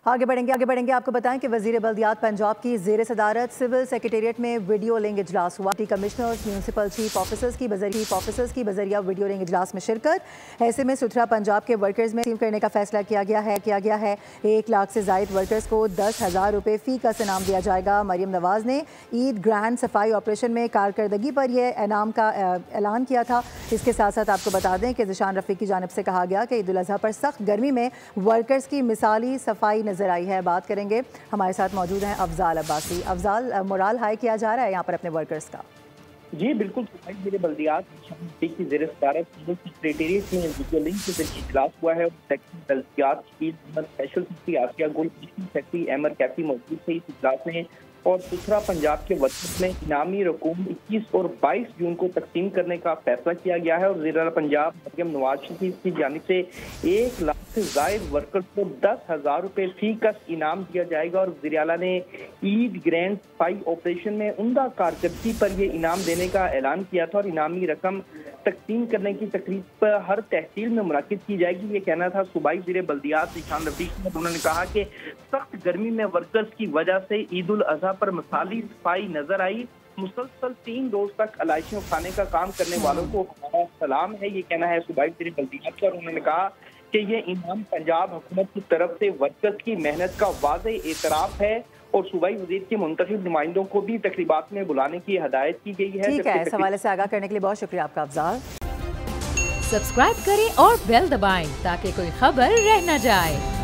आगे बढ़ेंगे आपको बताएं कि वजीर बल्दियात पंजाब की ज़ेर सदारत सिविल सेक्रेटेरिएट में वीडियो लिंक इजलास हुआ। कमिश्नर्स म्यूनसिपल चीफ ऑफिसर्स की बजरिया वीडियो लिंक इजलास में शिरकत। ऐसे में सुथरा पंजाब के वर्कर्स में तकसीम करने का फैसला किया गया है। 1 लाख से ज़ायद वर्कर्स को 10,000 रुपये फ़ी का इनाम दिया जाएगा। मरियम नवाज़ ने ईद ग्रैंड सफाई ऑपरेशन में कारकर्दगी पर यह इनाम का ऐलान किया था। इसके साथ साथ आपको बता दें कि ज़िशान रफ़ीक की जानिब से कहा गया कि ईद उल अज़हा पर सख्त गर्मी में वर्कर्स की मिसाली सफाई नजर आई है। बात करेंगे, हमारे साथ मौजूद हैं अफजाल अब्बासी। अफजाल, मोराल हाई किया जा रहा है यहाँ पर अपने वर्कर्स का? जी बिल्कुल, मेरे बल्दियात की ज़ेर सदारत सिविल सेक्रेटेरिएट में वीडियो लिंक के जरिए इजलास हुआ है। सेक्रेटरी बल्दियात स्पेशल सेक्रेटरी आसिया गुल, सेक्रेटरी अहमद कैफी मौजूद थे इस इजलास में। और सुथरा पंजाब के वर्कर्स में इनामी रकूम 21 और 22 जून को तकसीम करने का फैसला किया गया है। और वज़ीर पंजाब मरियम नवाज शरीफ की जानिब से 1 लाख से ज़ायद वर्कर्स को 10,000 रुपये फी का इनाम दिया जाएगा। और वज़ीर आला ने ईद ग्रैंड सफाई ऑपरेशन में उम्दा कारकर्दगी पर यह इनाम देने का ऐलान किया था। और इनामी रकम तकसीम करने की तकरीब पर हर तहसील में मुनाकिद की जाएगी, ये कहना था सूबाई वज़ीर बल्दियात ज़िशान रफ़ीक ने। उन्होंने कहा कि सख्त गर्मी में वर्कर्स की वजह से ईद उल अज़हा पर मिसाली सफाई नजर आई। मुसलसल 3 रोज तक अलाइशियों खाने का काम करने वालों को हमारा सलाम है, ये कहना है सूबाई वज़ीर बल्दियात का। और उन्होंने कहा कि ये इनाम पंजाब हुकूमत की तरफ से वर्कर्स की मेहनत का वाज़ेह एतराफ़ है। और सूबाई वज़ीर के मुंतखब नुमाइंदों को भी तकरीबात में बुलाने की हदायत की गई है। ठीक है, इस हवाले से आगाह करने के लिए बहुत शुक्रिया आपका अफजाल। सब्सक्राइब करें और बेल दबाएं ताकि कोई खबर रह न जाए।